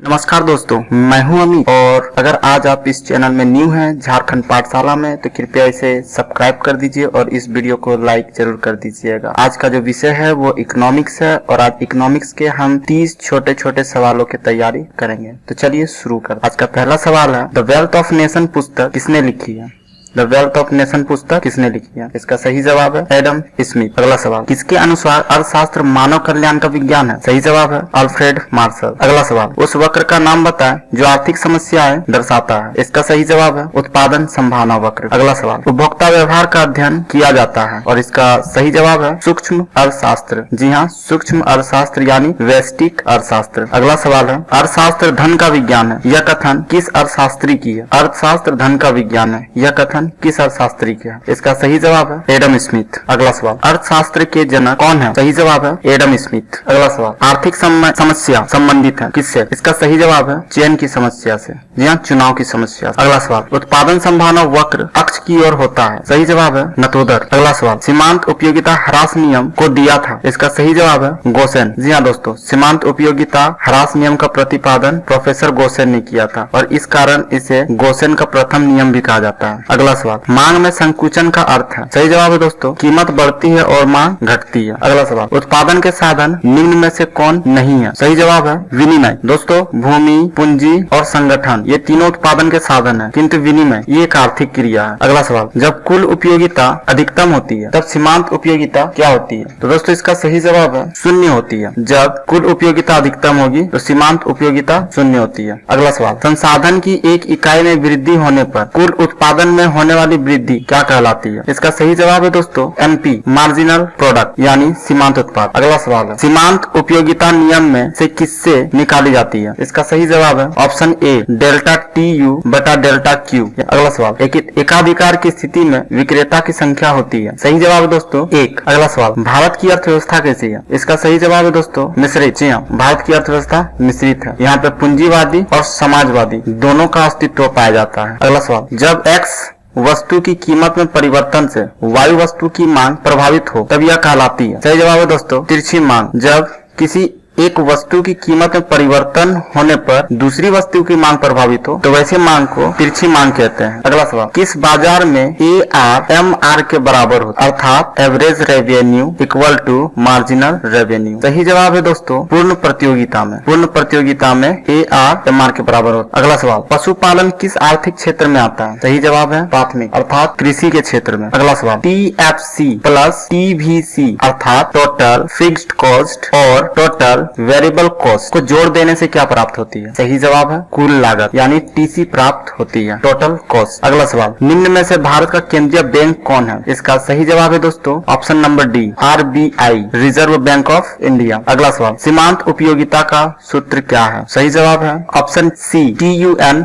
नमस्कार दोस्तों, मैं हूं अमित और अगर आज आप इस चैनल में न्यू हैं झारखंड पाठशाला में तो कृपया इसे सब्सक्राइब कर दीजिए और इस वीडियो को लाइक जरूर कर दीजिएगा। आज का जो विषय है वो इकोनॉमिक्स है और आज इकोनॉमिक्स के हम 30 छोटे छोटे सवालों की तैयारी करेंगे। तो चलिए शुरू कर। आज का पहला सवाल है, द वेल्थ ऑफ नेशन पुस्तक किसने लिखी है? द वेल्थ ऑफ नेशन पुस्तक किसने लिखी है? इसका सही जवाब है एडम स्मिथ। अगला सवाल, किसके अनुसार अर्थशास्त्र मानव कल्याण का विज्ञान है? सही जवाब है अल्फ्रेड मार्शल। अगला सवाल, उस वक्र का नाम बताएं जो आर्थिक समस्याएं दर्शाता है। इसका सही जवाब है उत्पादन संभावना वक्र। अगला सवाल, उपभोक्ता व्यवहार का अध्ययन किया जाता है और इसका सही जवाब है सूक्ष्म अर्थशास्त्र। जी हाँ, सूक्ष्म अर्थशास्त्र यानी व्यष्टिक अर्थशास्त्र। अगला सवाल है, अर्थशास्त्र धन का विज्ञान है, यह कथन किस अर्थशास्त्री की है? अर्थशास्त्र धन का विज्ञान है, यह कथन किस अर्थशास्त्री की है? इसका सही जवाब है एडम स्मिथ। अगला सवाल, अर्थशास्त्र के जनक कौन है? सही जवाब है एडम स्मिथ। अगला सवाल, आर्थिक समस्या संबंधित है किससे? इसका सही जवाब है चयन की समस्या से। जी हाँ, चुनाव की समस्या। अगला सवाल, उत्पादन संभावना वक्र अक्ष की ओर होता है। सही जवाब है नतोदर। अगला सवाल, सीमांत उपयोगिता ह्रास नियम को दिया था। इसका सही जवाब है गोसेन। जी हाँ दोस्तों, सीमांत उपयोगिता ह्रास नियम का प्रतिपादन प्रोफेसर गोसेन ने किया था और इस कारण इसे गोसेन का प्रथम नियम भी कहा जाता है। अगला सवाल, मांग में संकुचन का अर्थ है। सही जवाब है दोस्तों कीमत बढ़ती है और मांग घटती है। अगला सवाल, उत्पादन के साधन निम्न में से कौन नहीं है? सही जवाब है विनिमय। दोस्तों भूमि, पूंजी और संगठन ये तीनों उत्पादन के साधन है, किंतु विनिमय ये एक आर्थिक क्रिया है। अगला सवाल, जब कुल उपयोगिता अधिकतम होती है तब सीमांत उपयोगिता क्या होती है? तो दोस्तों इसका सही जवाब है शून्य होती है। जब कुल उपयोगिता अधिकतम होगी तो सीमांत उपयोगिता शून्य होती है। अगला सवाल, संसाधन की एक इकाई में वृद्धि होने पर कुल उत्पादन में होने वाली वृद्धि क्या कहलाती है? इसका सही जवाब है दोस्तों एमपी मार्जिनल प्रोडक्ट यानी सीमांत उत्पाद। अगला सवाल है, सीमांत उपयोगिता नियम में से किससे निकाली जाती है? इसका सही जवाब है option A delta T U बटा डेल्टा क्यू। अगला सवाल, एकाधिकार की स्थिति में विक्रेता की संख्या होती है। सही जवाब है दोस्तों एक। अगला सवाल, भारत की अर्थव्यवस्था कैसी है? इसका सही जवाब है दोस्तों मिश्रित। जी हाँ, भारत की अर्थव्यवस्था मिश्रित है। यहाँ पे पूंजीवादी और समाजवादी दोनों का अस्तित्व पाया जाता है। अगला सवाल, जब एक्स वस्तु की कीमत में परिवर्तन से वायु वस्तु की मांग प्रभावित हो तब यह कहलाती है। सही जवाब है दोस्तों तिरछी मांग। जब किसी एक वस्तु की कीमत में परिवर्तन होने पर दूसरी वस्तु की मांग प्रभावित हो तो वैसे मांग को तिरछी मांग कहते हैं। अगला सवाल, किस बाजार में AR के बराबर होता है? अर्थात average revenue equal to marginal revenue. सही जवाब है दोस्तों पूर्ण प्रतियोगिता में। पूर्ण प्रतियोगिता में AR के बराबर होता है। अगला सवाल, पशुपालन किस आर्थिक क्षेत्र में आता है? सही जवाब है प्राथमिक अर्थात कृषि के क्षेत्र में। अगला सवाल, TFC प्लस TVC अर्थात टोटल फिक्स्ड कॉस्ट और टोटल वेरिएबल कॉस्ट को जोड़ देने से क्या प्राप्त होती है? सही जवाब है कुल लागत यानी TC प्राप्त होती है, टोटल कॉस्ट। अगला सवाल, निम्न में से भारत का केंद्रीय बैंक कौन है? इसका सही जवाब है दोस्तों option number D RBI reserve bank of India. अगला सवाल, सीमांत उपयोगिता का सूत्र क्या है? सही जवाब है ऑप्शन सी TUN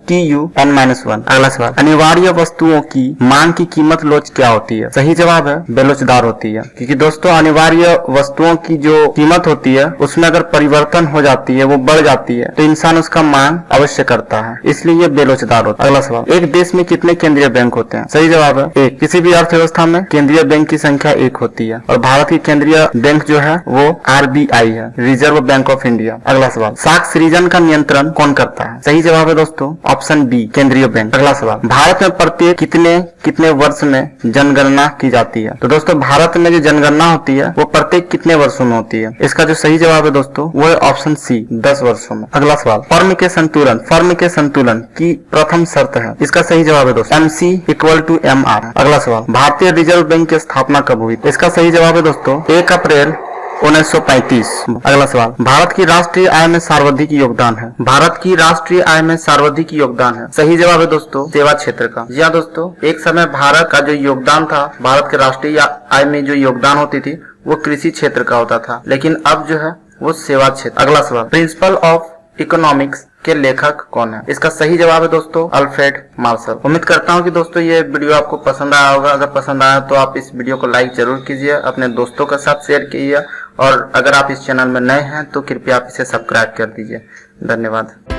-TUN-1। अगला सवाल, अनिवार्य वस्तुओं की मांग की कीमत लोच क्या होती है? सही जवाब है बेलोचदार होती है, क्योंकि दोस्तों अनिवार्य वस्तुओं की जो कीमत होती है उसमें अगर परिवर्तन हो जाती है, वो बढ़ जाती है तो इंसान उसका मांग अवश्य करता है, इसलिए ये बेलोचदार होता है। अगला सवाल, एक देश में कितने केंद्रीय बैंक होते हैं? सही जवाब है एक। किसी भी अर्थव्यवस्था में केंद्रीय बैंक की संख्या एक होती है और भारत की केंद्रीय बैंक जो है वो RBI है, रिजर्व बैंक ऑफ इंडिया। अगला सवाल, साख सृजन का नियंत्रण कौन करता है? सही जवाब है दोस्तों ऑप्शन बी केंद्रीय बैंक। अगला सवाल, भारत में प्रत्येक कितने वर्ष में जनगणना की जाती है? तो दोस्तों भारत में जो जनगणना होती है वो प्रत्येक कितने वर्षों में होती है? इसका जो सही जवाब है दोस्तों वो है ऑप्शन सी 10 वर्षों में। अगला सवाल, फर्म के संतुलन की प्रथम शर्त है? इसका सही जवाब है दोस्तों MC = MR। अगला सवाल, भारतीय रिजर्व बैंक की स्थापना कब हुई? इसका सही जवाब है दोस्तों 1 अप्रैल 1935। अगला सवाल, भारत की राष्ट्रीय आय में सर्वाधिक योगदान है? भारत की राष्ट्रीय आय में सर्वाधिक योगदान है? सही जवाब है दोस्तों सेवा क्षेत्र का। जी हाँ दोस्तों, एक समय भारत का जो योगदान था, भारत के राष्ट्रीय आय में जो योगदान होती थी वो कृषि क्षेत्र का होता था, लेकिन अब जो है वो सेवा क्षेत्र। अगला सवाल, प्रिंसिपल ऑफ इकोनॉमिक्स के लेखक कौन है? इसका सही जवाब है दोस्तों अल्फ्रेड मार्शल। उम्मीद करता हूं कि दोस्तों ये वीडियो आपको पसंद आया होगा। अगर पसंद आया तो आप इस वीडियो को लाइक जरूर कीजिए, अपने दोस्तों के साथ शेयर कीजिए और अगर आप इस चैनल में नए हैं तो कृपया आप इसे सब्सक्राइब कर दीजिए। धन्यवाद।